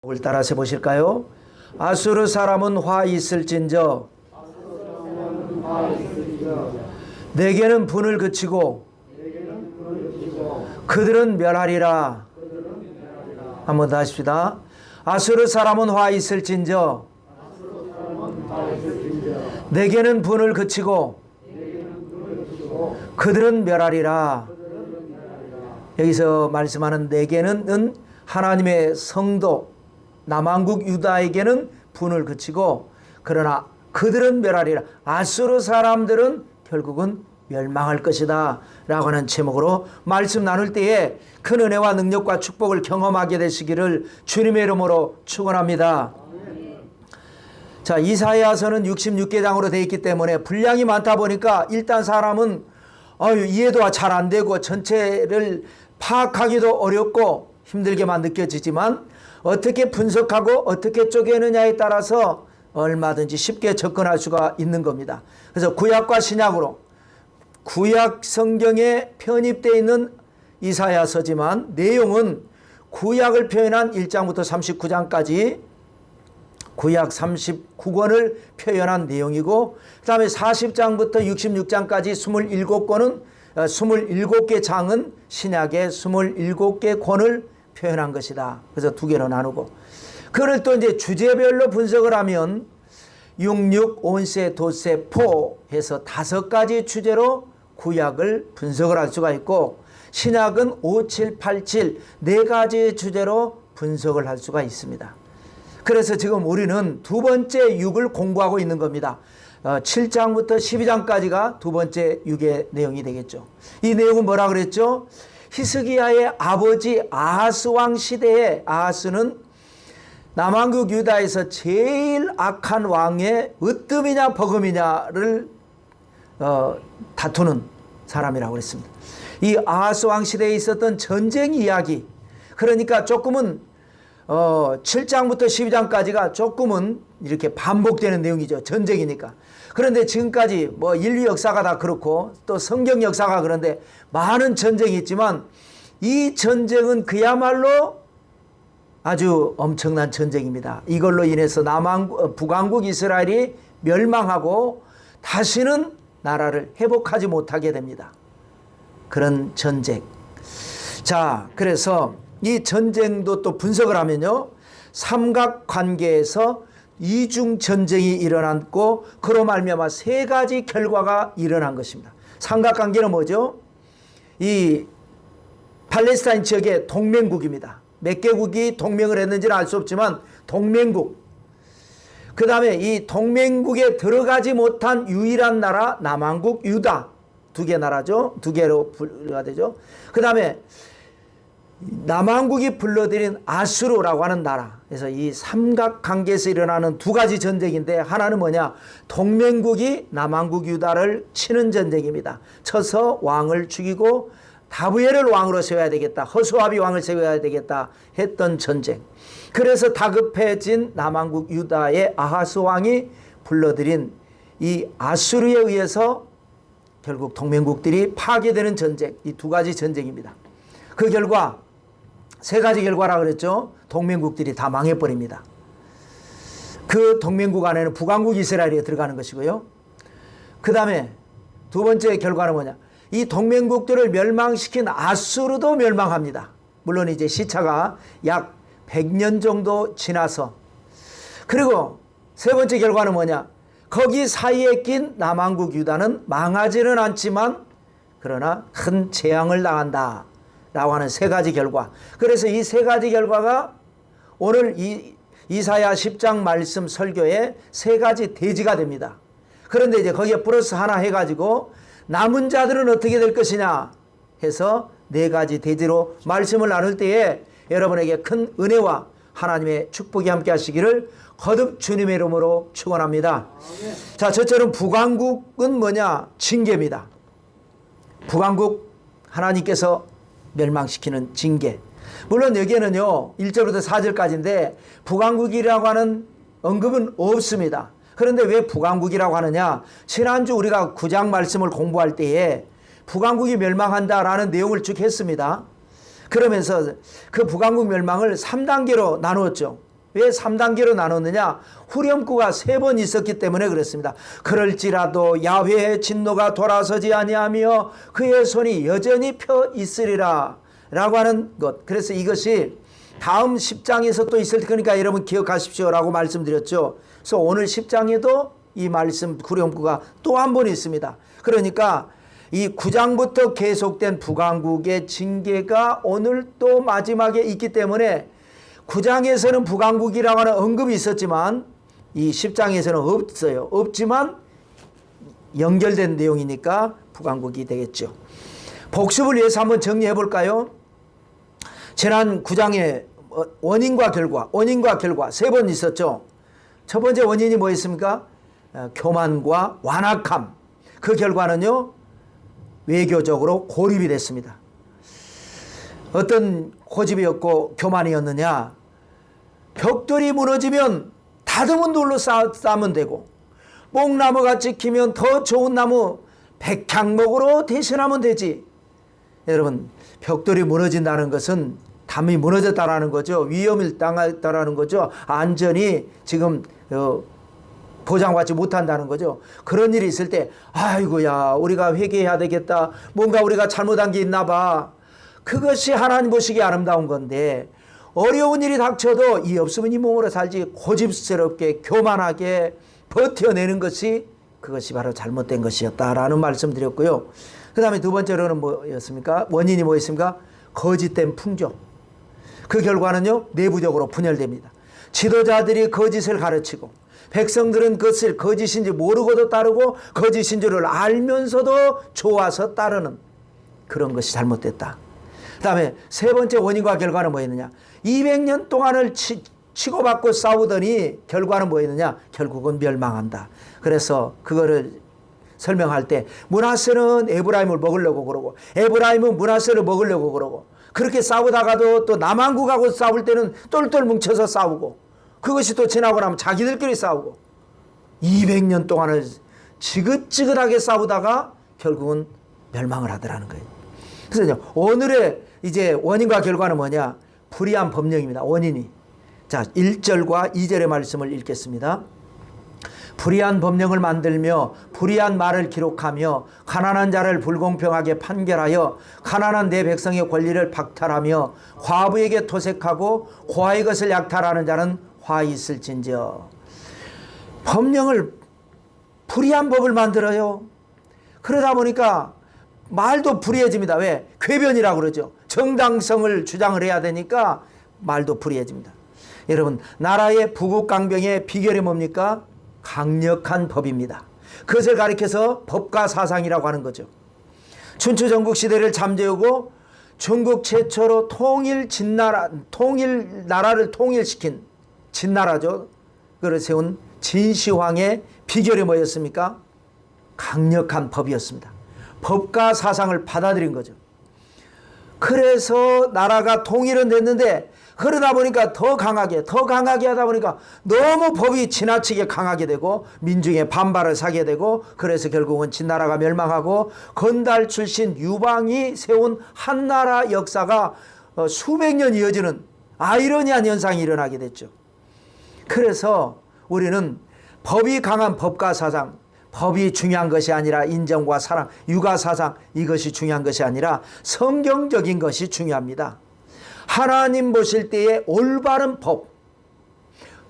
을 따라서 보실까요? 아수르 사람은 화 있을진저 내게는 분을 그치고 그들은 멸하리라. 한번 더 하십시다. 아수르 사람은 화 있을진저 내게는 분을 그치고 그들은 멸하리라. 여기서 말씀하는 내게는 하나님의 성도 남한국 유다에게는 분을 그치고 그러나 그들은 멸하리라. 아수르 사람들은 결국은 멸망할 것이다 라고 하는 제목으로 말씀 나눌 때에 큰 은혜와 능력과 축복을 경험하게 되시기를 주님의 이름으로 축원합니다. 자, 이사야서는 66개장으로 되어 있기 때문에 분량이 많다 보니까 일단 사람은 이해도가 잘 안 되고 전체를 파악하기도 어렵고 힘들게만 느껴지지만 어떻게 분석하고 어떻게 쪼개느냐에 따라서 얼마든지 쉽게 접근할 수가 있는 겁니다. 그래서 구약과 신약으로 구약 성경에 편입되어 있는 이사야서지만 내용은 구약을 표현한 1장부터 39장까지 구약 39권을 표현한 내용이고 그 다음에 40장부터 66장까지 27권은 27개 장은 신약의 27개 권을 표현한 것이다. 그래서 두 개로 나누고 그걸 또 이제 주제별로 분석을 하면 66, 온세, 돛세, 포 해서 5가지 주제로 구약을 분석을 할 수가 있고 신약은 5, 7, 8, 7 4가지 주제로 분석을 할 수가 있습니다. 그래서 지금 우리는 두 번째 6을 공부하고 있는 겁니다. 7장부터 12장까지가 두 번째 6의 내용이 되겠죠. 이 내용은 뭐라 그랬죠? 히스기야의 아버지 아하스 왕 시대에 아하스는 남한국 유다에서 제일 악한 왕의 으뜸이냐 버금이냐를 다투는 사람이라고 그랬습니다. 이 아하스 왕 시대에 있었던 전쟁 이야기, 그러니까 조금은 7장부터 12장까지가 조금은 이렇게 반복되는 내용이죠. 전쟁이니까. 그런데 지금까지 뭐 인류 역사가 다 그렇고 또 성경 역사가 그런데 많은 전쟁이 있지만 이 전쟁은 그야말로 아주 엄청난 전쟁입니다. 이걸로 인해서 북왕국 이스라엘이 멸망하고 다시는 나라를 회복하지 못하게 됩니다. 그런 전쟁. 자, 그래서 이 전쟁도 또 분석을 하면요, 삼각관계에서 이중 전쟁이 일어났고 그로 말미암아 3가지 결과가 일어난 것입니다. 삼각관계는 뭐죠? 이 팔레스타인 지역의 동맹국입니다. 몇 개국이 동맹을 했는지는 알 수 없지만 동맹국. 그 다음에 이 동맹국에 들어가지 못한 유일한 나라 남한국 유다. 2개 나라죠. 2개로 분류가 되죠. 그 다음에 남한국이 불러들인 아수르라고 하는 나라. 그래서 이 삼각관계에서 일어나는 2가지 전쟁인데 하나는 뭐냐? 동맹국이 남한국 유다를 치는 전쟁입니다. 쳐서 왕을 죽이고 다부엘을 왕으로 세워야 되겠다. 허수아비 왕을 세워야 되겠다 했던 전쟁. 그래서 다급해진 남한국 유다의 아하스 왕이 불러들인 이 아수르에 의해서 결국 동맹국들이 파괴되는 전쟁. 이 2가지 전쟁입니다. 그 결과 3가지 결과라 그랬죠. 동맹국들이 다 망해버립니다. 그 동맹국 안에는 북왕국 이스라엘이 들어가는 것이고요. 그 다음에 두 번째 결과는 뭐냐? 이 동맹국들을 멸망시킨 아수르도 멸망합니다. 물론 이제 시차가 약 100년 정도 지나서. 그리고 세 번째 결과는 뭐냐? 거기 사이에 낀 남한국 유다는 망하지는 않지만 그러나 큰 재앙을 당한다 라고 하는 3가지 결과. 그래서 이 3가지 결과가 오늘 이사야 10장 말씀 설교의 3가지 대지가 됩니다. 그런데 이제 거기에 플러스 하나 해가지고 남은 자들은 어떻게 될 것이냐 해서 4가지 대지로 말씀을 나눌 때에 여러분에게 큰 은혜와 하나님의 축복이 함께 하시기를 거듭 주님의 이름으로 축원합니다. 자, 첫째는 북왕국은 뭐냐? 징계입니다. 북왕국 하나님께서 멸망시키는 징계. 물론 여기에는요 1절부터 4절까지인데 북왕국이라고 하는 언급은 없습니다. 그런데 왜 북왕국이라고 하느냐? 지난주 우리가 9장 말씀을 공부할 때에 북왕국이 멸망한다라는 내용을 쭉 했습니다. 그러면서 그 북왕국 멸망을 3단계로 나누었죠. 왜 3단계로 나눴느냐? 후렴구가 3번 있었기 때문에 그렇습니다. 그럴지라도 야훼의 진노가 돌아서지 아니하며 그의 손이 여전히 펴 있으리라 라고 하는 것. 그래서 이것이 다음 10장에서 또 있을 테니까 여러분 기억하십시오 라고 말씀드렸죠. 그래서 오늘 10장에도 이 말씀 후렴구가 또 한 번 있습니다. 그러니까 이 9장부터 계속된 북왕국의 징계가 오늘 또 마지막에 있기 때문에 9장에서는 북왕국이라고 하는 언급이 있었지만 이 10장에서는 없어요. 없지만 연결된 내용이니까 북왕국이 되겠죠. 복습을 위해서 한번 정리해 볼까요? 지난 9장에 원인과 결과 3번 있었죠. 첫 번째 원인이 뭐였습니까? 교만과 완악함. 그 결과는요, 외교적으로 고립이 됐습니다. 어떤 고집이었고 교만이었느냐? 벽돌이 무너지면 다듬은 돌로 쌓으면 되고, 뽕나무가 찍히면 더 좋은 나무 백향목으로 대신하면 되지. 여러분, 벽돌이 무너진다는 것은 담이 무너졌다라는 거죠. 위험을 당했다라는 거죠. 안전이 지금 보장받지 못한다는 거죠. 그런 일이 있을 때 아이고야 우리가 회개해야 되겠다. 뭔가 우리가 잘못한 게 있나 봐. 그것이 하나님 보시기에 아름다운 건데, 어려운 일이 닥쳐도 이 없으면 이 몸으로 살지 고집스럽게 교만하게 버텨내는 것이, 그것이 바로 잘못된 것이었다라는 말씀 드렸고요. 그 다음에 두 번째로는 뭐였습니까? 원인이 뭐였습니까? 거짓된 풍조. 그 결과는요, 내부적으로 분열됩니다. 지도자들이 거짓을 가르치고 백성들은 그것을 거짓인지 모르고도 따르고 거짓인 줄을 알면서도 좋아서 따르는 그런 것이 잘못됐다. 그 다음에 세 번째 원인과 결과는 뭐였느냐? 200년 동안을 치고받고 싸우더니 결과는 뭐였느냐? 결국은 멸망한다. 그래서 그거를 설명할 때 므낫세는 에브라임을 먹으려고 그러고 에브라임은 므낫세를 먹으려고 그러고, 그렇게 싸우다가도 또 남왕국하고 싸울 때는 똘똘 뭉쳐서 싸우고, 그것이 또 지나고 나면 자기들끼리 싸우고, 200년 동안을 지긋지긋하게 싸우다가 결국은 멸망을 하더라는 거예요. 그래서 오늘의 이제 원인과 결과는 뭐냐? 불의한 법령입니다. 원인이. 자, 1절과 2절의 말씀을 읽겠습니다. 불의한 법령을 만들며 불의한 말을 기록하며 가난한 자를 불공평하게 판결하여 가난한 내 백성의 권리를 박탈하며 과부에게 토색하고 고아의 것을 약탈하는 자는 화 있을진저. 법령을, 불의한 법을 만들어요. 그러다 보니까 말도 불의해집니다. 왜? 궤변이라고 그러죠. 정당성을 주장을 해야 되니까 말도 불의해집니다. 여러분, 나라의 부국강병의 비결이 뭡니까? 강력한 법입니다. 그것을 가리켜서 법과 사상이라고 하는 거죠. 춘추 전국 시대를 잠재우고 중국 최초로 나라를 통일시킨 진나라죠. 그를 세운 진시황의 비결이 뭐였습니까? 강력한 법이었습니다. 법과 사상을 받아들인 거죠. 그래서 나라가 통일은 됐는데, 그러다 보니까 더 강하게 하다 보니까 너무 법이 지나치게 강하게 되고 민중의 반발을 사게 되고, 그래서 결국은 진나라가 멸망하고 건달 출신 유방이 세운 한나라 역사가 수백 년 이어지는 아이러니한 현상이 일어나게 됐죠. 그래서 우리는 법이 강한 법과 사상, 법이 중요한 것이 아니라 인정과 사랑, 육아 사상, 이것이 중요한 것이 아니라 성경적인 것이 중요합니다. 하나님 보실 때의 올바른 법,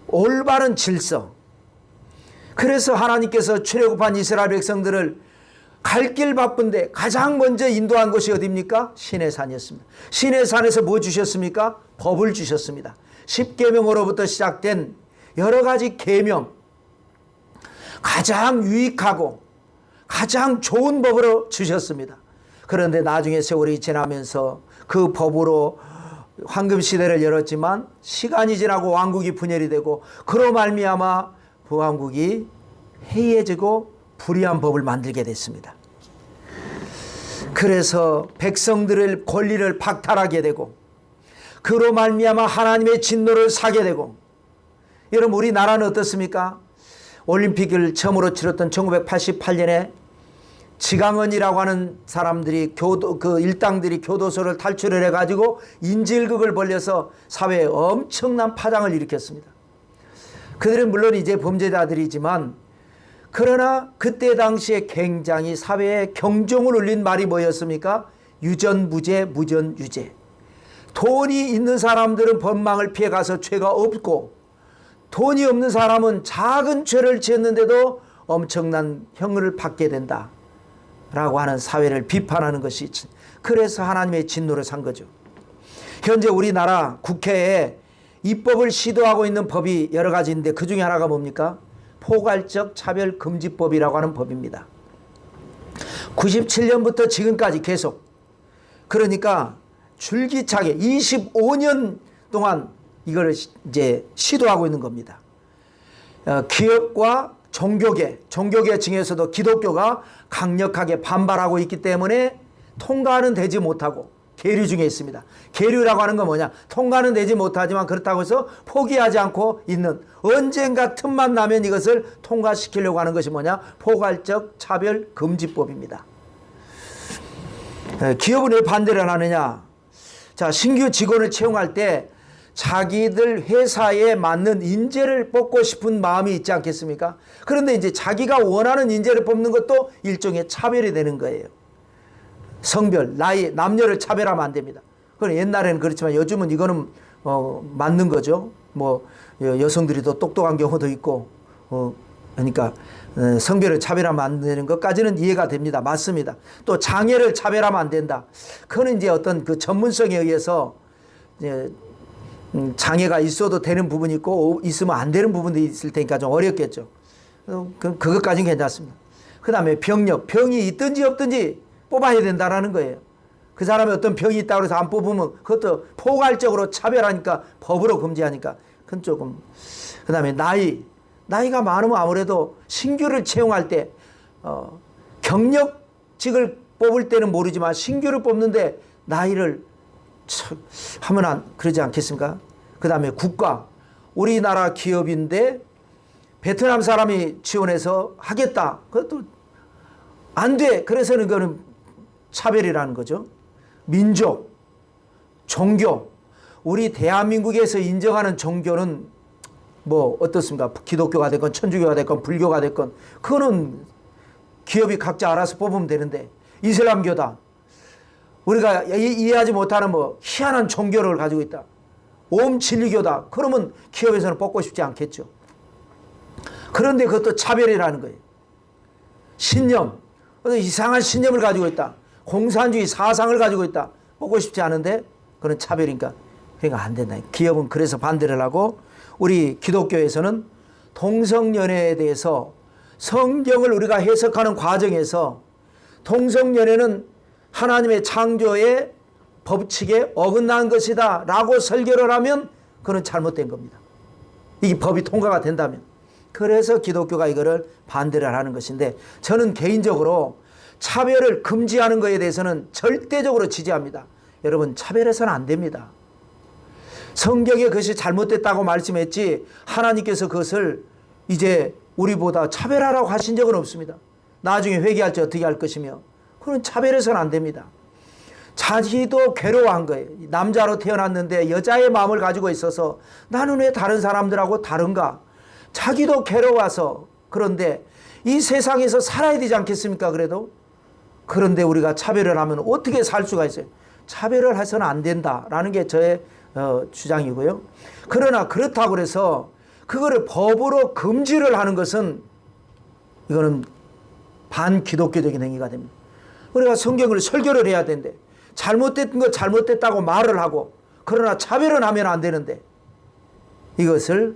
올바른 질서. 그래서 하나님께서 출애굽한 이스라엘 백성들을 갈 길 바쁜데 가장 먼저 인도한 곳이 어디입니까? 시내산이었습니다. 시내산에서 뭐 주셨습니까? 법을 주셨습니다. 10계명으로부터 시작된 여러 가지 계명, 가장 유익하고 가장 좋은 법으로 주셨습니다. 그런데 나중에 세월이 지나면서 그 법으로 황금시대를 열었지만 시간이 지나고 왕국이 분열이 되고, 그로 말미암아 부왕국이 해이해지고 불의한 법을 만들게 됐습니다. 그래서 백성들의 권리를 박탈하게 되고, 그로 말미암아 하나님의 진노를 사게 되고. 여러분, 우리나라는 어떻습니까? 올림픽을 처음으로 치렀던 1988년에 지강원이라고 하는 사람들이 그 일당들이 교도소를 탈출을 해가지고 인질극을 벌려서 사회에 엄청난 파장을 일으켰습니다. 그들은 물론 이제 범죄자들이지만 그러나 그때 당시에 굉장히 사회에 경종을 울린 말이 뭐였습니까? 유전무죄, 무전유죄. 돈이 있는 사람들은 법망을 피해가서 죄가 없고 돈이 없는 사람은 작은 죄를 지었는데도 엄청난 형을 받게 된다 라고 하는 사회를 비판하는 것이, 그래서 하나님의 진노를 산 거죠. 현재 우리나라 국회에 입법을 시도하고 있는 법이 여러 가지 있는데 그 중에 하나가 뭡니까? 포괄적 차별금지법이라고 하는 법입니다. 97년부터 지금까지 계속, 그러니까 줄기차게 25년 동안 이걸 이제 시도하고 있는 겁니다. 기업과 종교계 중에서도 기독교가 강력하게 반발하고 있기 때문에 통과는 되지 못하고 계류 중에 있습니다. 계류라고 하는 건 뭐냐? 통과는 되지 못하지만 그렇다고 해서 포기하지 않고 있는, 언젠가 틈만 나면 이것을 통과시키려고 하는 것이 뭐냐? 포괄적 차별금지법입니다. 기업은 왜 반대를 하느냐? 자, 신규 직원을 채용할 때 자기들 회사에 맞는 인재를 뽑고 싶은 마음이 있지 않겠습니까? 그런데 이제 자기가 원하는 인재를 뽑는 것도 일종의 차별이 되는 거예요. 성별, 나이, 남녀를 차별하면 안 됩니다. 그건 옛날에는 그렇지만 요즘은 이거는 맞는 거죠. 뭐 여성들이 더 똑똑한 경우도 있고, 그러니까 성별을 차별하면 안 되는 것까지는 이해가 됩니다. 맞습니다. 또 장애를 차별하면 안 된다. 그거는 이제 어떤 그 전문성에 의해서 이제 장애가 있어도 되는 부분이 있고 있으면 안 되는 부분도 있을 테니까 좀 어렵겠죠. 그것까지는 괜찮습니다. 그 다음에 병력, 병이 있든지 없든지 뽑아야 된다라는 거예요. 그 사람이 어떤 병이 있다고 해서 안 뽑으면 그것도 포괄적으로 차별하니까, 법으로 금지하니까 그건 조금. 그 다음에 나이가 많으면 아무래도 신규를 채용할 때 경력직을 뽑을 때는 모르지만 신규를 뽑는데 나이를 하면 그러지 않겠습니까? 그 다음에 국가, 우리나라 기업인데 베트남 사람이 지원해서 하겠다, 그것도 안 돼. 그래서는 그거는 차별이라는 거죠. 민족, 종교, 우리 대한민국에서 인정하는 종교는 뭐 어떻습니까? 기독교가 됐건 천주교가 됐건 불교가 됐건 그거는 기업이 각자 알아서 뽑으면 되는데, 이슬람교다, 우리가 이해하지 못하는 뭐 희한한 종교를 가지고 있다, 오음진리교다, 그러면 기업에서는 뽑고 싶지 않겠죠. 그런데 그것도 차별이라는 거예요. 신념, 이상한 신념을 가지고 있다, 공산주의 사상을 가지고 있다, 뽑고 싶지 않은데 그런 차별이니까, 그러니까 안 된다. 기업은 그래서 반대를 하고, 우리 기독교에서는 동성연애에 대해서 성경을 우리가 해석하는 과정에서 동성연애는 하나님의 창조의 법칙에 어긋난 것이다 라고 설교를 하면 그건 잘못된 겁니다. 이 법이 통과가 된다면. 그래서 기독교가 이거를 반대를 하는 것인데, 저는 개인적으로 차별을 금지하는 것에 대해서는 절대적으로 지지합니다. 여러분, 차별해서는 안 됩니다. 성경에 그것이 잘못됐다고 말씀했지 하나님께서 그것을 이제 우리보다 차별하라고 하신 적은 없습니다. 나중에 회개할 때 어떻게 할 것이며, 그건 차별해서는 안 됩니다. 자기도 괴로워한 거예요. 남자로 태어났는데 여자의 마음을 가지고 있어서 나는 왜 다른 사람들하고 다른가? 자기도 괴로워서. 그런데 이 세상에서 살아야 되지 않겠습니까? 그런데 우리가 차별을 하면 어떻게 살 수가 있어요? 차별을 해서는 안 된다라는 게 저의 주장이고요. 그러나 그렇다고 해서 그거를 법으로 금지를 하는 것은 이거는 반기독교적인 행위가 됩니다. 우리가 성경을 설교를 해야 되는데 잘못된 거 잘못됐다고 말을 하고, 그러나 차별은 하면 안 되는데, 이것을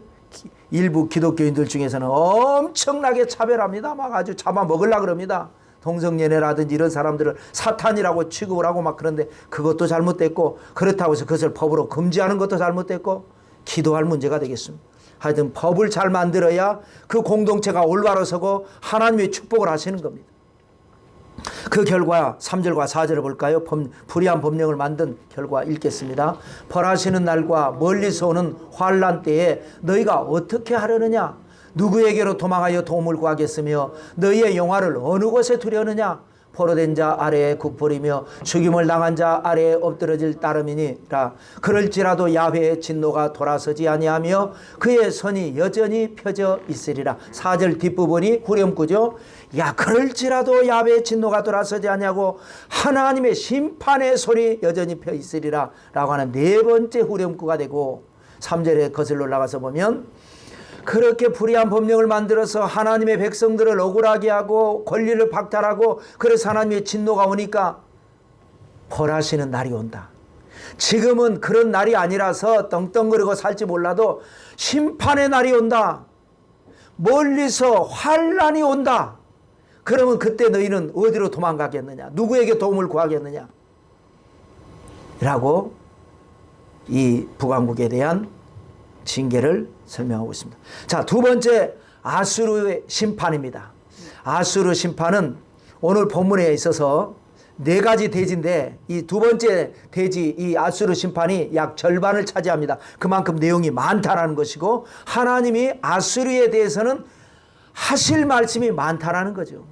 일부 기독교인들 중에서는 엄청나게 차별합니다. 막 아주 잡아먹으려고 그럽니다. 동성연애라든지 이런 사람들을 사탄이라고 취급을 하고 막. 그런데 그것도 잘못됐고, 그렇다고 해서 그것을 법으로 금지하는 것도 잘못됐고, 기도할 문제가 되겠습니다. 하여튼 법을 잘 만들어야 그 공동체가 올바로 서고 하나님의 축복을 하시는 겁니다. 그 결과 3절과 4절을 볼까요? 불의한 법령을 만든 결과 읽겠습니다. 벌하시는 날과 멀리서 오는 환난 때에 너희가 어떻게 하려느냐? 누구에게로 도망하여 도움을 구하겠으며 너희의 영화를 어느 곳에 두려느냐? 포로된 자 아래에 굽버리며 죽임을 당한 자 아래에 엎드러질 따름이니라. 그럴지라도 야훼의 진노가 돌아서지 아니하며 그의 선이 여전히 펴져 있으리라. 4절 뒷부분이 후렴구죠. 야, 그럴지라도 야훼의 진노가 돌아서지 아니하고 하나님의 심판의 손이 여전히 펴 있으리라 라고 하는 네 번째 후렴구가 되고, 3절에 거슬러 올라가서 보면 그렇게 불의한 법령을 만들어서 하나님의 백성들을 억울하게 하고 권리를 박탈하고, 그래서 하나님의 진노가 오니까 벌하시는 날이 온다. 지금은 그런 날이 아니라서 떵떵거리고 살지 몰라도 심판의 날이 온다. 멀리서 환난이 온다. 그러면 그때 너희는 어디로 도망가겠느냐? 누구에게 도움을 구하겠느냐? 라고 이 북왕국에 대한 징계를 설명하고 있습니다. 자, 두 번째 아수르의 심판입니다. 아수르 심판은 오늘 본문에 있어서 네 가지 대지인데, 이 두 번째 대지, 이 아수르 심판이 약 절반을 차지합니다. 그만큼 내용이 많다라는 것이고, 하나님이 아수르에 대해서는 하실 말씀이 많다라는 거죠.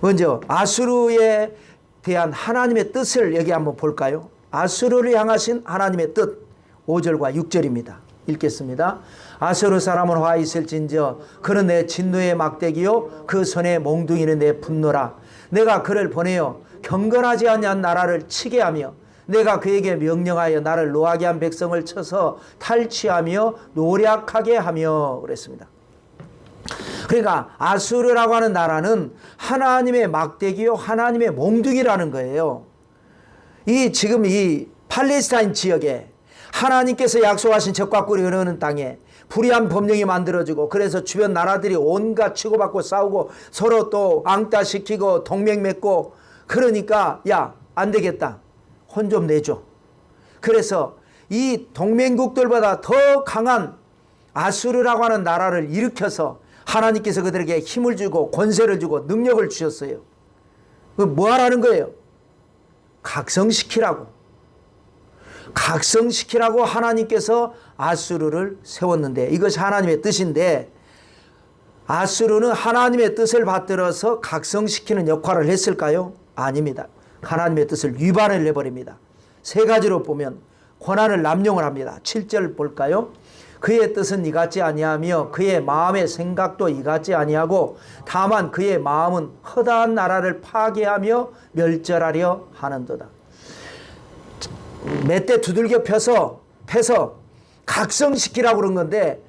먼저 아수르에 대한 하나님의 뜻을 여기 한번 볼까요? 아수르를 향하신 하나님의 뜻, 5절과 6절입니다. 읽겠습니다. 아수르 사람은 화 있을진저 그는 내 진노의 막대기요 그 손에 몽둥이는 내 분노라. 내가 그를 보내어 경건하지 아니한 나라를 치게 하며 내가 그에게 명령하여 나를 노하게 한 백성을 쳐서 탈취하며 노략하게 하며 그랬습니다. 그러니까 아수르라고 하는 나라는 하나님의 막대기요 하나님의 몽둥이라는 거예요. 이 지금 이 팔레스타인 지역에 하나님께서 약속하신 적과 꿀이 흐르는 땅에 불의한 법령이 만들어지고, 그래서 주변 나라들이 온갖 치고받고 싸우고 서로 또 앙따시키고 동맹 맺고, 그러니까 야, 안 되겠다, 혼 좀 내줘. 그래서 이 동맹국들보다 더 강한 아수르라고 하는 나라를 일으켜서 하나님께서 그들에게 힘을 주고 권세를 주고 능력을 주셨어요. 뭐 하라는 거예요? 각성시키라고. 각성시키라고 하나님께서 아수르를 세웠는데, 이것이 하나님의 뜻인데, 아수르는 하나님의 뜻을 받들어서 각성시키는 역할을 했을까요? 아닙니다. 하나님의 뜻을 위반을 해버립니다. 세 가지로 보면 권한을 남용을 합니다. 7절 볼까요? 그의 뜻은 이같지 아니하며 그의 마음의 생각도 이같지 아니하고 다만 그의 마음은 허다한 나라를 파괴하며 멸절하려 하는도다. 몇 대 두들겨 패서 각성시키라고 그런 건데,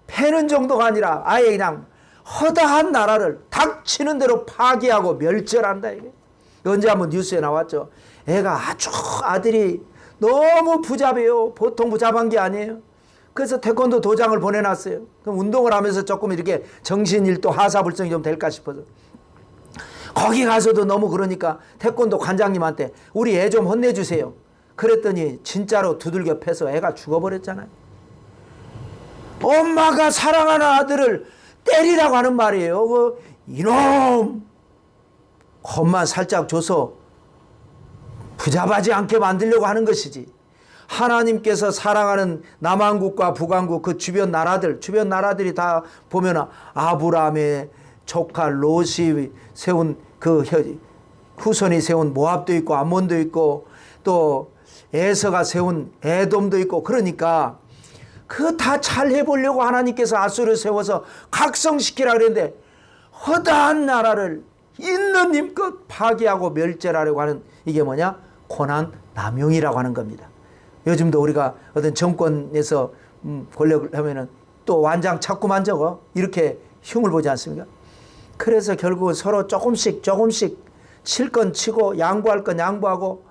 패는 정도가 아니라 아예 그냥 허다한 나라를 닥치는 대로 파괴하고 멸절한다. 이게 언제 한번 뉴스에 나왔죠. 애가 아들이 너무 부잡해요. 보통 부잡한 게 아니에요. 그래서 태권도 도장을 보내놨어요. 그럼 운동을 하면서 조금 이렇게 정신일도 하사불성이 좀 될까 싶어서. 거기 가서도 너무 그러니까 태권도 관장님한테 우리 애 좀 혼내주세요. 그랬더니 진짜로 두들겨 패서 애가 죽어버렸잖아요. 엄마가 사랑하는 아들을 때리라고 하는 말이에요. 이놈! 겁만 살짝 줘서 부잡하지 않게 만들려고 하는 것이지. 하나님께서 사랑하는 남한국과 북한국 그 주변 나라들이 다 보면 아브라함의 조카 롯이 세운 그 후손이 세운 모압도 있고 암몬도 있고 또 에서가 세운 에돔도 있고, 그러니까 그 다 잘 해보려고 하나님께서 아수르를 세워서 각성시키라 그랬는데, 허다한 나라를 있는 힘껏 파괴하고 멸절하려고 하는, 이게 뭐냐? 고난 남용이라고 하는 겁니다. 요즘도 우리가 어떤 정권에서 권력을 하면은 또 완장 자꾸만 적어 이렇게 흉을 보지 않습니까? 그래서 결국은 서로 조금씩 칠 건 치고 양보할 건 양보하고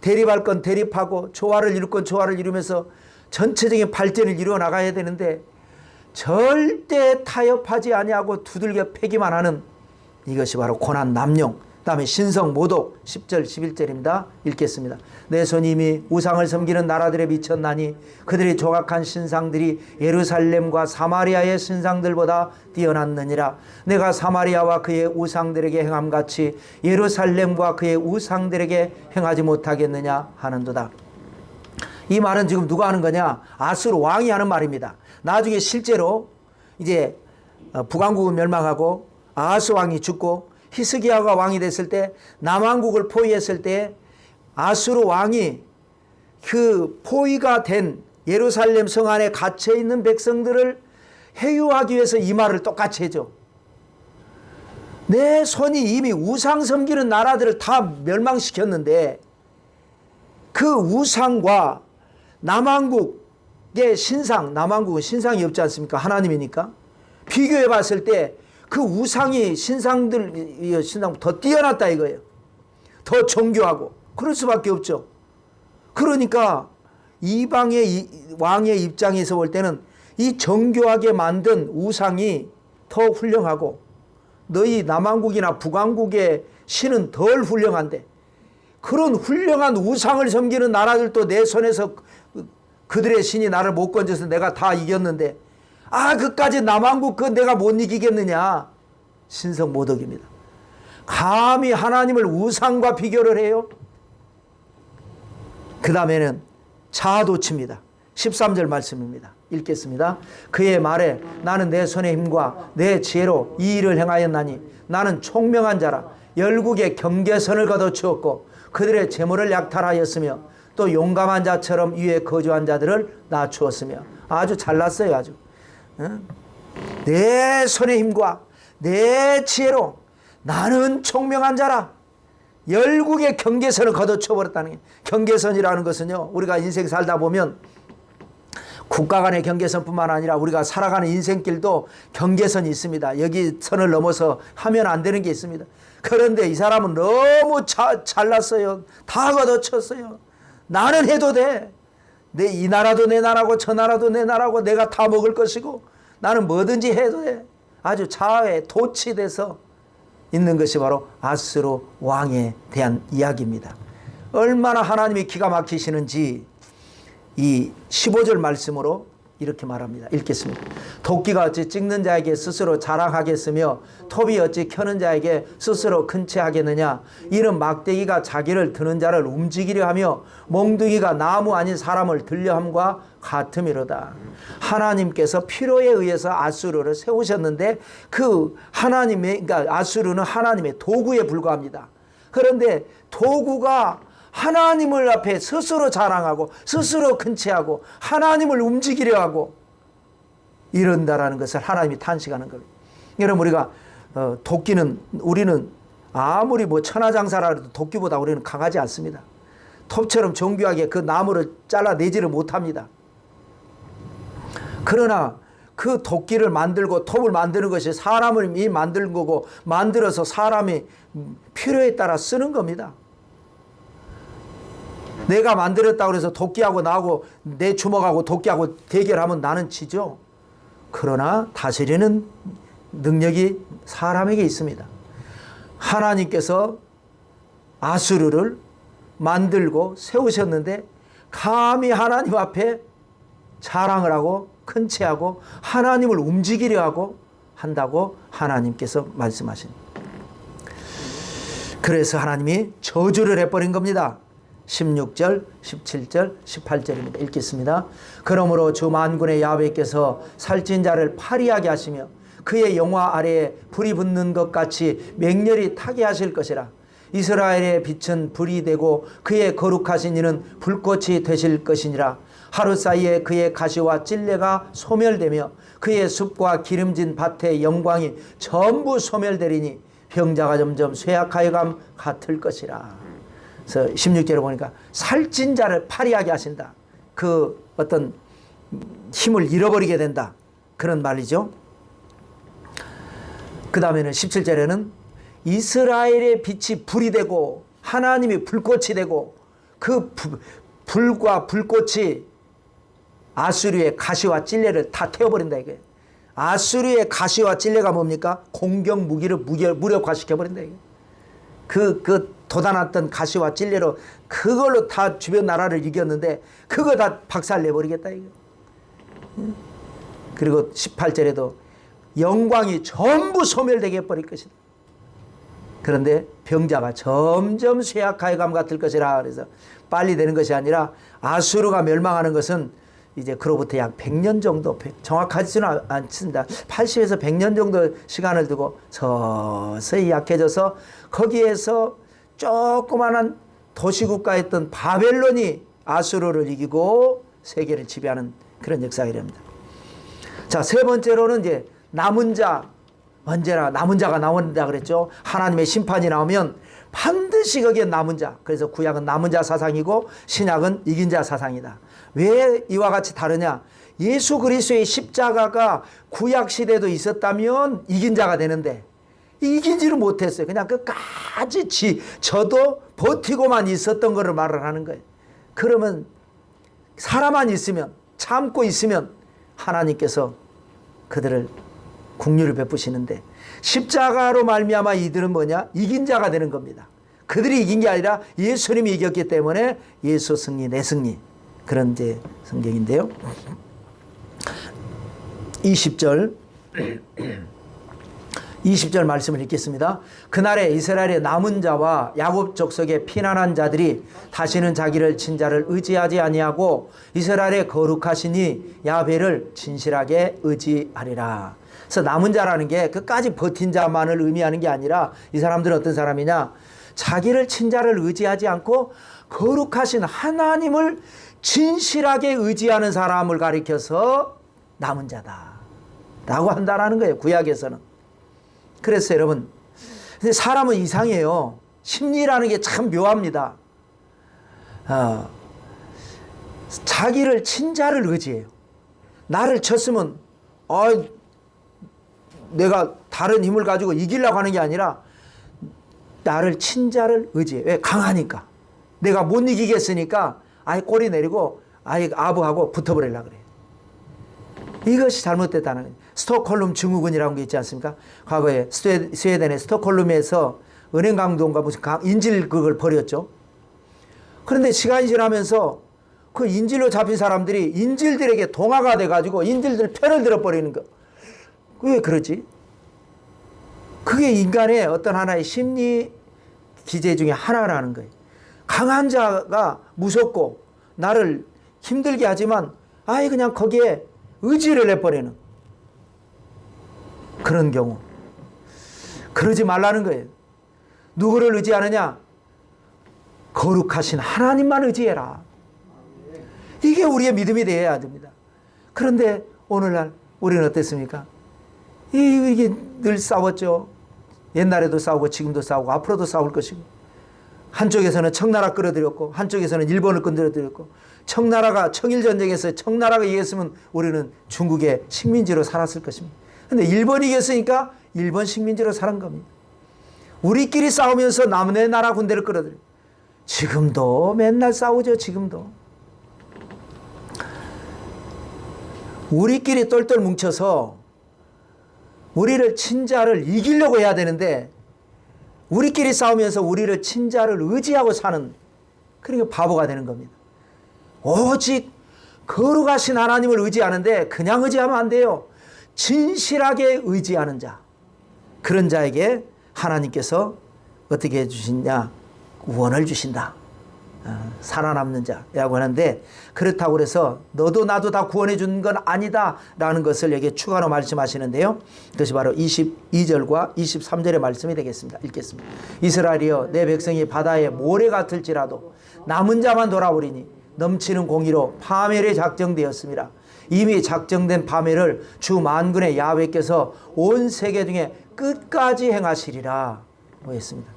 대립할 건 대립하고 조화를 이룰 건 조화를 이루면서 전체적인 발전을 이루어 나가야 되는데, 절대 타협하지 아니하고 두들겨 패기만 하는, 이것이 바로 고난 남용. 다음에 신성 모독 10절 11절입니다. 읽겠습니다. 내 손이 이미 우상을 섬기는 나라들에 미쳤나니 그들의 조각한 신상들이 예루살렘과 사마리아의 신상들보다 뛰어났느니라. 내가 사마리아와 그의 우상들에게 행함같이 예루살렘과 그의 우상들에게 행하지 못하겠느냐 하는도다. 이 말은 지금 누가 하는 거냐? 아수르 왕이 하는 말입니다. 나중에 실제로 이제 북왕국은 멸망하고 아하스 왕이 죽고 히스기야가 왕이 됐을 때 남왕국을 포위했을 때 아수르 왕이 그 포위가 된 예루살렘 성 안에 갇혀 있는 백성들을 해유하기 위해서 이 말을 똑같이 해줘. 내 손이 이미 우상 섬기는 나라들을 다 멸망시켰는데 그 우상과 남왕국의 신상, 남왕국은 신상이 없지 않습니까? 하나님이니까. 비교해 봤을 때 그 우상이 신상 더 뛰어났다 이거예요. 더 정교하고. 그럴 수밖에 없죠. 그러니까 이방의 왕의 입장에서 볼 때는 이 정교하게 만든 우상이 더 훌륭하고 너희 남왕국이나 북왕국의 신은 덜 훌륭한데 그런 훌륭한 우상을 섬기는 나라들도 내 손에서 그들의 신이 나를 못 건져서 내가 다 이겼는데 그까지 남왕국 그건 내가 못 이기겠느냐. 신성 모독입니다. 감히 하나님을 우상과 비교를 해요. 그 다음에는 자아도취입니다. 13절 말씀입니다. 읽겠습니다. 그의 말에 나는 내 손의 힘과 내 지혜로 이 일을 행하였나니 나는 총명한 자라 열국의 경계선을 거둬주었고 그들의 재물을 약탈하였으며 또 용감한 자처럼 위에 거주한 자들을 낮추었으며 아주 잘났어요. 아주. 내 손의 힘과 내 지혜로 나는 총명한 자라 열국의 경계선을 걷어쳐버렸다는 게 경계선이라는 것은요 우리가 인생 살다 보면 국가 간의 경계선뿐만 아니라 우리가 살아가는 인생길도 경계선이 있습니다. 여기 선을 넘어서 하면 안 되는 게 있습니다. 그런데 이 사람은 너무 잘났어요. 다 걷어쳤어요. 나는 해도 돼. 이 나라도 내 나라고 저 나라도 내 나라고 내가 다 먹을 것이고 나는 뭐든지 해도 돼. 아주 자아에 도취돼서 있는 것이 바로 아수르 왕에 대한 이야기입니다. 얼마나 하나님이 기가 막히시는지 이 15절 말씀으로 이렇게 말합니다. 읽겠습니다. 도끼가 어찌 찍는 자에게 스스로 자랑하겠으며 톱이 어찌 켜는 자에게 스스로 큰 채 하겠느냐. 이는 막대기가 자기를 드는 자를 움직이려 하며 몽둥이가 나무 아닌 사람을 들려함과 같음이로다. 하나님께서 필요에 의해서 아수르를 세우셨는데 그 그러니까 아수르는 하나님의 도구에 불과합니다. 그런데 도구가 하나님을 앞에 스스로 자랑하고 스스로 큰 채하고 하나님을 움직이려 하고 이런다라는 것을 하나님이 탄식하는 겁니다. 여러분 우리가 도끼는 우리는 아무리 천하장사라도 도끼보다 우리는 강하지 않습니다. 톱처럼 정교하게 그 나무를 잘라내지를 못합니다. 그러나 그 도끼를 만들고 톱을 만드는 것이 사람이 만든 거고 만들어서 사람이 필요에 따라 쓰는 겁니다. 내가 만들었다고 해서 도끼하고 나하고 내 주먹하고 도끼하고 대결하면 나는 지죠. 그러나 다스리는 능력이 사람에게 있습니다. 하나님께서 아수르를 만들고 세우셨는데 감히 하나님 앞에 자랑을 하고 큰 채하고 하나님을 움직이려 하고 한다고 하나님께서 말씀하십니다. 그래서 하나님이 저주를 해버린 겁니다. 16절, 17절, 18절입니다. 읽겠습니다. 그러므로 주 만군의 야훼께서 살찐 자를 파리하게 하시며 그의 영화 아래에 불이 붙는 것 같이 맹렬히 타게 하실 것이라. 이스라엘의 빛은 불이 되고 그의 거룩하신 이는 불꽃이 되실 것이니라. 하루 사이에 그의 가시와 찔레가 소멸되며 그의 숲과 기름진 밭의 영광이 전부 소멸되리니 병자가 점점 쇠약하여감 같을 것이라. 그래서 16절에 보니까 살찐 자를 파리하게 하신다. 그 어떤 힘을 잃어버리게 된다. 그런 말이죠. 그 다음에는 17절에는 이스라엘의 빛이 불이 되고 하나님이 불꽃이 되고 그 불과 불꽃이 아수르의 가시와 찔레를 다 태워버린다 이거예요. 아수르의 가시와 찔레가 뭡니까? 공격 무기를 무력화시켜버린다 이거예요. 그 돋아났던 가시와 찔레로 그걸로 다 주변 나라를 이겼는데 그거 다 박살내버리겠다 이거. 그리고 18절에도 영광이 전부 소멸되게 해버릴 것이다. 그런데 병자가 점점 쇠약하여감 같을 것이라. 그래서 빨리 되는 것이 아니라 아수르가 멸망하는 것은 이제 그로부터 약 100년 정도, 정확하지는 않습니다. 80에서 100년 정도 시간을 두고 서서히 약해져서 거기에서 조그마한 도시국가였던 바벨론이 아수르를 이기고 세계를 지배하는 그런 역사가 됩니다. 자, 세 번째로는 이제 남은 자, 언제나 남은 자가 나온다 그랬죠. 하나님의 심판이 나오면 반드시 거기에 남은 자. 그래서 구약은 남은 자 사상이고 신약은 이긴 자 사상이다. 왜 이와 같이 다르냐? 예수 그리스도의 십자가가 구약 시대도 있었다면 이긴 자가 되는데 이기지를 못했어요. 그냥 끝까지 저도 버티고만 있었던 것을 말을 하는 거예요. 그러면 사람만 있으면, 참고 있으면 하나님께서 그들을 긍휼을 베푸시는데 십자가로 말미암아 이들은 뭐냐? 이긴 자가 되는 겁니다. 그들이 이긴 게 아니라 예수님이 이겼기 때문에 예수 승리, 내 승리. 그런 이제 성경인데요. 20절 말씀을 읽겠습니다. 그날에 이스라엘의 남은 자와 야곱 족속의 피난한 자들이 다시는 자기를 친 자를 의지하지 아니하고 이스라엘의 거룩하시니 야훼를 진실하게 의지하리라. 그래서 남은 자라는 게 끝까지 버틴 자만을 의미하는 게 아니라 이 사람들은 어떤 사람이냐? 자기를 친 자를 의지하지 않고 거룩하신 하나님을 진실하게 의지하는 사람을 가리켜서 남은 자다라고 한다라는 거예요. 구약에서는. 그래서 여러분, 근데 사람은 이상해요. 심리라는 게 참 묘합니다. 자기를 친 자를 의지해요. 나를 쳤으면 내가 다른 힘을 가지고 이기려고 하는 게 아니라 나를 친 자를 의지해. 왜? 강하니까. 내가 못 이기겠으니까 아예 꼬리 내리고 아예 아부하고 붙어버리려고 그래요. 이것이 잘못됐다는 거예요. 스톡홀름 증후군이라는 게 있지 않습니까? 과거에 스웨덴의 스톡홀름에서 은행강도인가 무슨 인질극을 벌였죠. 그런데 시간이 지나면서 그 인질로 잡힌 사람들이 인질들에게 동화가 돼가지고 인질들 편을 들어버리는 거. 왜 그러지? 그게 인간의 어떤 하나의 심리 기제 중에 하나라는 거예요. 강한 자가 무섭고 나를 힘들게 하지만 아예 그냥 거기에 의지를 내버리는 그런 경우. 그러지 말라는 거예요. 누구를 의지하느냐? 거룩하신 하나님만 의지해라. 이게 우리의 믿음이 되어야 됩니다. 그런데 오늘날 우리는 어땠습니까? 이게 늘 싸웠죠. 옛날에도 싸우고 지금도 싸우고 앞으로도 싸울 것이고, 한쪽에서는 청나라 끌어들였고 한쪽에서는 일본을 끌어들였고, 청나라가 청일전쟁에서 청나라가 이겼으면 우리는 중국의 식민지로 살았을 것입니다. 그런데 일본이 이겼으니까 일본 식민지로 사는 겁니다. 우리끼리 싸우면서 남의 나라 군대를 끌어들여요. 지금도 맨날 싸우죠. 지금도 우리끼리 똘똘 뭉쳐서 우리를 친 자를 이기려고 해야 되는데 우리끼리 싸우면서 우리를 친 자를 의지하고 사는, 그러니까 바보가 되는 겁니다. 오직 거룩하신 하나님을 의지하는데 그냥 의지하면 안 돼요. 진실하게 의지하는 자, 그런 자에게 하나님께서 어떻게 해주시냐? 구원을 주신다. 살아남는 자라고 하는데, 그렇다고 해서 너도 나도 다 구원해 준 건 아니다 라는 것을 여기에 추가로 말씀하시는데요. 그것이 바로 22절과 23절의 말씀이 되겠습니다. 읽겠습니다. 이스라엘이여, 내 백성이 바다의 모래 같을지라도 남은 자만 돌아오리니 넘치는 공의로 파멸이 작정되었습니다. 이미 작정된 파멸을 주 만군의 야훼께서 온 세계 중에 끝까지 행하시리라 했습니다.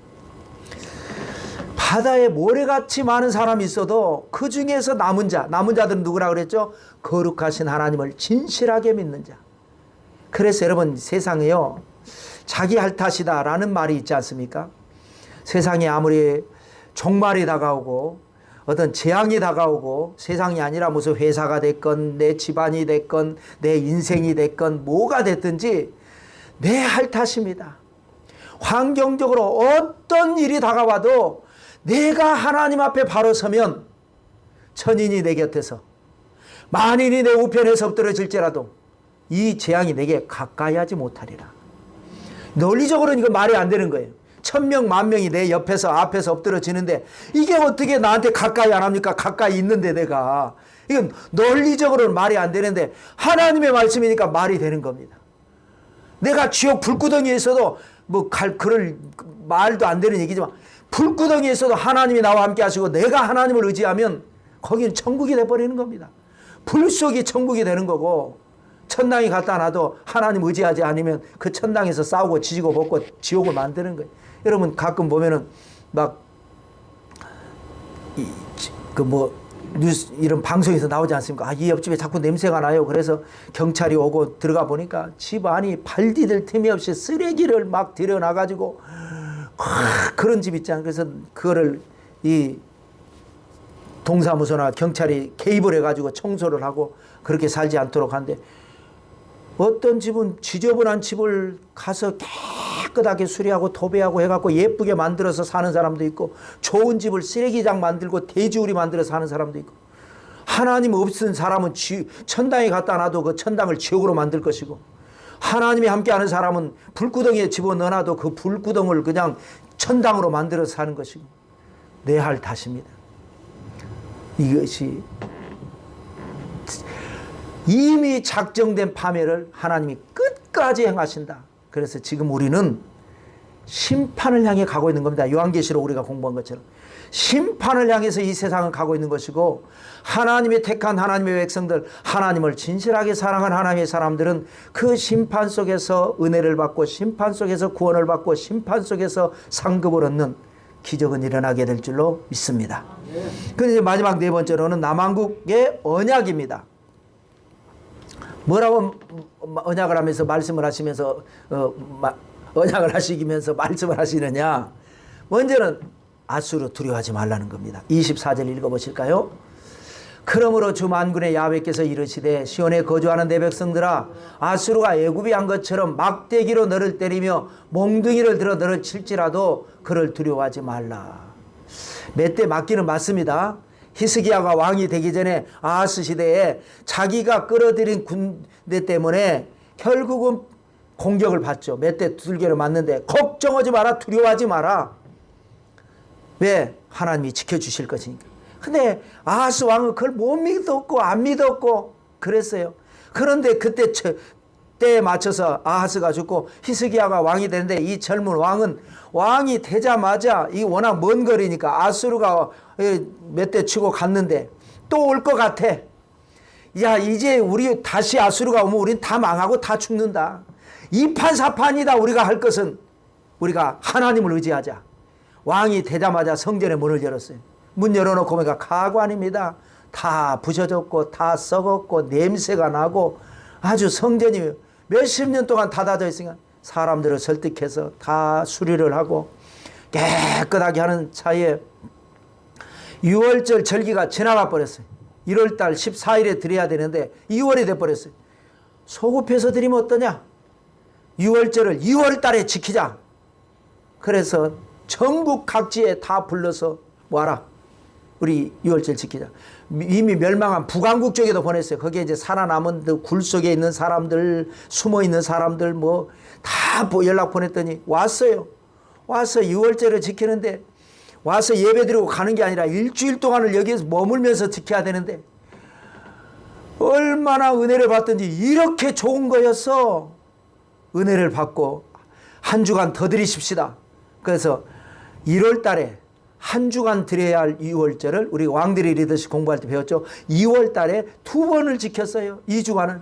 바다에 모래같이 많은 사람이 있어도 그 중에서 남은 자들은 누구라 그랬죠? 거룩하신 하나님을 진실하게 믿는 자. 그래서 여러분, 세상에요, 자기 할 탓이다 라는 말이 있지 않습니까? 세상에 아무리 종말이 다가오고 어떤 재앙이 다가오고, 세상이 아니라 무슨 회사가 됐건 내 집안이 됐건 내 인생이 됐건 뭐가 됐든지 내 할 탓입니다. 환경적으로 어떤 일이 다가와도 내가 하나님 앞에 바로 서면 천인이 내 곁에서 만인이 내 우편에서 엎드러질지라도 이 재앙이 내게 가까이 하지 못하리라. 논리적으로는 이거 말이 안 되는 거예요. 1000명, 10,000명이 내 옆에서 앞에서 엎드러지는데 이게 어떻게 나한테 가까이 안 합니까? 가까이 있는데 내가. 이건 논리적으로는 말이 안 되는데 하나님의 말씀이니까 말이 되는 겁니다. 내가 지옥 불구덩이에 있어도 그럴 말도 안 되는 얘기지만 불구덩이에 있어도 하나님이 나와 함께 하시고 내가 하나님을 의지하면 거기는 천국이 돼버리는 겁니다. 불 속이 천국이 되는 거고 천당에 갖다 놔도 하나님 의지하지 않으면 그 천당에서 싸우고 지지고 볶고 지옥을 만드는 거예요. 여러분 가끔 보면은 뉴스 이런 방송에서 나오지 않습니까? 이 옆집에 자꾸 냄새가 나요. 그래서 경찰이 오고 들어가 보니까 집 안이 발 디딜 틈이 없이 쓰레기를 막 들여놔가지고 그런 집 있잖아요. 그래서 그거를 이 동사무소나 경찰이 개입을 해가지고 청소를 하고 그렇게 살지 않도록 하는데 어떤 집은 지저분한 집을 가서 깨끗하게 수리하고 도배하고 해갖고 예쁘게 만들어서 사는 사람도 있고 좋은 집을 쓰레기장 만들고 돼지우리 만들어서 사는 사람도 있고 하나님 없은 사람은 천당에 갖다 놔도 그 천당을 지옥으로 만들 것이고 하나님이 함께하는 사람은 불구덩이에 집어넣어놔도 그 불구덩을 그냥 천당으로 만들어서 사는 것이고 내 할 탓입니다. 이것이 이미 작정된 파멸을 하나님이 끝까지 행하신다. 그래서 지금 우리는 심판을 향해 가고 있는 겁니다. 요한계시록 우리가 공부한 것처럼 심판을 향해서 이 세상은 가고 있는 것이고 하나님이 택한 하나님의 백성들 하나님을 진실하게 사랑한 하나님의 사람들은 그 심판 속에서 은혜를 받고 심판 속에서 구원을 받고 심판 속에서 상급을 얻는 기적은 일어나게 될 줄로 믿습니다. 그런데 마지막 네 번째로는 남한국의 언약입니다. 뭐라고 언약을 하면서 말씀을 하시면서 언약을 하시면서 말씀을 하시느냐. 먼저는 아수르 두려워하지 말라는 겁니다. 24절 읽어보실까요? 그러므로 주 만군의 야훼께서 이르시되 시온에 거주하는 내 백성들아 아수르가 애굽이 한 것처럼 막대기로 너를 때리며 몽둥이를 들어 너를 칠지라도 그를 두려워하지 말라. 몇 대 맞기는 맞습니다. 히스기야가 왕이 되기 전에 아하스 시대에 자기가 끌어들인 군대 때문에 결국은 공격을 받죠. 몇 대 두들겨를 맞는데 걱정하지 마라, 두려워하지 마라. 왜? 하나님이 지켜주실 것이니까. 근데 아하스 왕은 그걸 못 믿었고 안 믿었고 그랬어요. 그런데 그때 때에 맞춰서 아하스가 죽고 히스기야가 왕이 되는데 이 젊은 왕은 왕이 되자마자 이 워낙 먼 거리니까 아수르가 몇 대 치고 갔는데 또 올 것 같아. 야 이제 우리 다시 아수르가 오면 우린 다 망하고 다 죽는다. 이판사판이다. 우리가 할 것은 우리가 하나님을 의지하자. 왕이 되자마자 성전의 문을 열었어요. 문 열어놓고 보니까 가관입니다. 다 부셔졌고 다 썩었고 냄새가 나고 아주 성전이 몇십 년 동안 닫아져 있으니까 사람들을 설득해서 다 수리를 하고 깨끗하게 하는 사이에 6월절 절기가 지나가 버렸어요. 1월달 14일에 드려야 되는데 2월이 돼버렸어요. 소급해서 드리면 어떠냐? 6월절을 2월달에 지키자. 그래서 전국 각지에 다 불러서 와라. 우리 6월절 지키자. 이미 멸망한 북한국 쪽에도 보냈어요. 거기에 이제 살아남은 굴 속에 있는 사람들, 숨어 있는 사람들 다 연락 보냈더니 왔어요. 와서 6월절을 지키는데 와서 예배드리고 가는 게 아니라 일주일 동안을 여기에서 머물면서 지켜야 되는데 얼마나 은혜를 받든지 이렇게 좋은 거였어. 은혜를 받고 한 주간 더 드리십시다. 그래서 1월 달에 한 주간 드려야 할 2월절을 우리 왕들이 리더십 공부할 때 배웠죠. 2월 달에 2번을 지켰어요. 2주간을.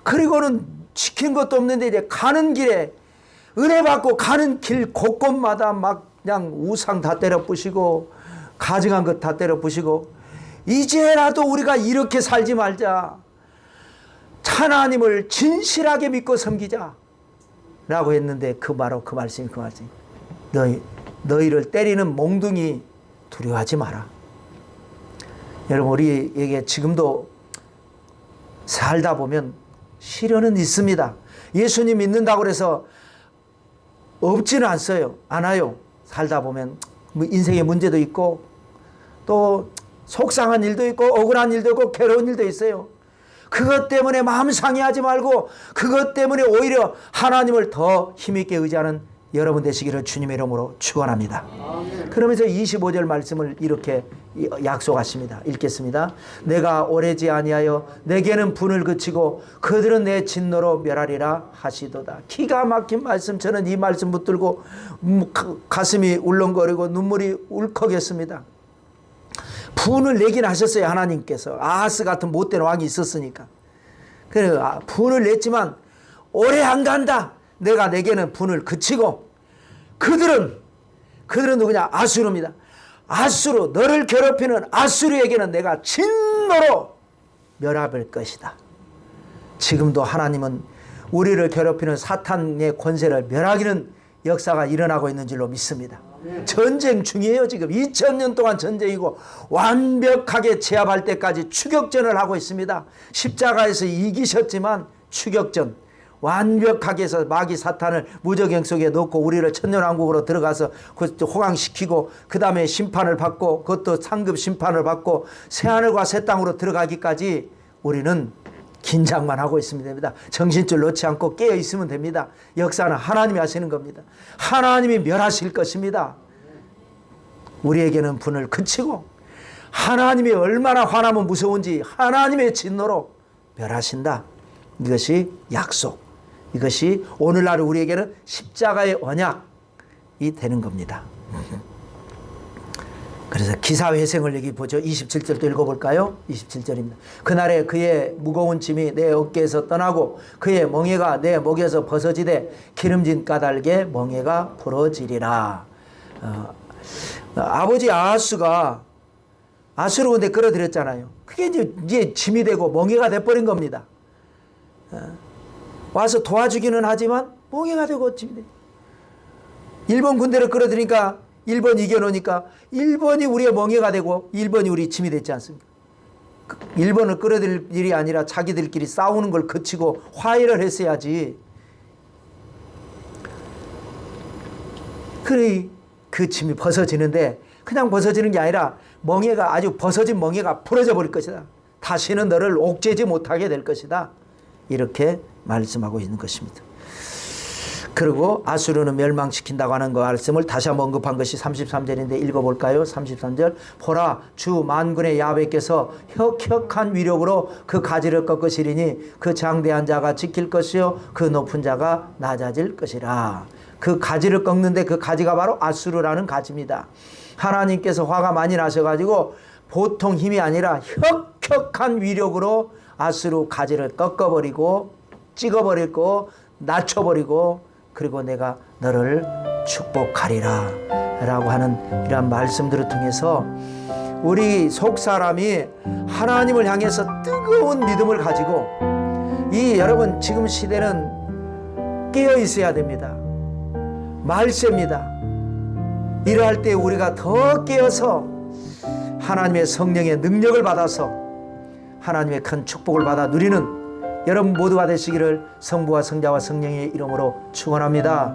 그리고는 지킨 것도 없는데 이제 가는 길에 은혜 받고 가는 길 곳곳마다 막 그냥 우상 다 때려 부시고 가증한 것 다 때려 부시고 이제라도 우리가 이렇게 살지 말자. 하나님을 진실하게 믿고 섬기자. 라고 했는데 바로 그 말씀이 그 말씀이 너희를 때리는 몽둥이 두려워하지 마라. 여러분 우리에게 지금도 살다 보면 시련은 있습니다. 예수님 믿는다고 해서 없지는 않아요. 살다 보면 인생의 문제도 있고 또 속상한 일도 있고 억울한 일도 있고 괴로운 일도 있어요. 그것 때문에 마음 상해하지 말고 그것 때문에 오히려 하나님을 더 힘있게 의지하는 여러분 되시기를 주님의 이름으로 축원합니다. 그러면서 25절 말씀을 이렇게 약속하십니다. 읽겠습니다. 내가 오래지 아니하여 내게는 분을 그치고 그들은 내 진노로 멸하리라 하시도다. 기가 막힌 말씀. 저는 이 말씀 붙들고 가슴이 울렁거리고 눈물이 울컥했습니다. 분을 내긴 하셨어요. 하나님께서. 아하스 같은 못된 왕이 있었으니까. 그래 분을 냈지만 오래 안 간다. 내가 내게는 분을 그치고 그들은 누구냐? 아수르입니다. 아수르, 너를 괴롭히는 아수르에게는 내가 진노로 멸합할 것이다. 지금도 하나님은 우리를 괴롭히는 사탄의 권세를 멸하기는 역사가 일어나고 있는 줄로 믿습니다. 전쟁 중이에요. 지금 2000년 동안 전쟁이고 완벽하게 제압할 때까지 추격전을 하고 있습니다. 십자가에서 이기셨지만 추격전 완벽하게 해서 마귀 사탄을 무저갱 속에 넣고 우리를 천년왕국으로 들어가서 호강시키고 그 다음에 심판을 받고 그것도 상급 심판을 받고 새하늘과 새 땅으로 들어가기까지 우리는 긴장만 하고 있으면 됩니다. 정신줄 놓지 않고 깨어 있으면 됩니다. 역사는 하나님이 하시는 겁니다. 하나님이 멸하실 것입니다. 우리에게는 분을 그치고 하나님이 얼마나 화나면 무서운지 하나님의 진노로 멸하신다. 이것이 약속. 이것이 오늘날 우리에게는 십자가의 언약이 되는 겁니다. 그래서 기사회생을 여기 보죠. 27절도 읽어볼까요? 27절입니다. 그날에 그의 무거운 짐이 내 어깨에서 떠나고 그의 멍에가 내 목에서 벗어지되 기름진 까닭에 멍에가 부러지리라. 아버지 아하스가 아수르 군대 끌어들였잖아요. 그게 이제 짐이 되고 멍에가 돼버린 겁니다. 와서 도와주기는 하지만 멍에가 되고 짐이 돼. 일본 군대를 끌어들이니까 일본 이겨놓으니까 일본이 우리의 멍에가 되고 일본이 우리 짐이 됐지 않습니까? 일본을 끌어들일 일이 아니라 자기들끼리 싸우는 걸 그치고 화해를 했어야지. 그래 그 짐이 벗어지는데 그냥 벗어지는 게 아니라 멍에가 아주 벗어진 멍에가 부러져 버릴 것이다. 다시는 너를 옥죄지 못하게 될 것이다. 이렇게 말씀하고 있는 것입니다. 그리고 아수르는 멸망시킨다고 하는 그 말씀을 다시 한번 언급한 것이 33절인데 읽어볼까요? 33절 보라 주 만군의 야훼께서 혁혁한 위력으로 그 가지를 꺾으시리니 그 장대한 자가 지킬 것이요 그 높은 자가 낮아질 것이라. 그 가지를 꺾는데 그 가지가 바로 아수르라는 가지입니다. 하나님께서 화가 많이 나셔가지고 보통 힘이 아니라 혁혁한 위력으로 아수르 가지를 꺾어버리고 찍어버리고 낮춰버리고 그리고 내가 너를 축복하리라 라고 하는 이러한 말씀들을 통해서 우리 속사람이 하나님을 향해서 뜨거운 믿음을 가지고 이 여러분 지금 시대는 깨어 있어야 됩니다. 말세입니다. 이러할 때 우리가 더 깨어서 하나님의 성령의 능력을 받아서 하나님의 큰 축복을 받아 누리는 여러분 모두가 되시기를 성부와 성자와 성령의 이름으로 축원합니다.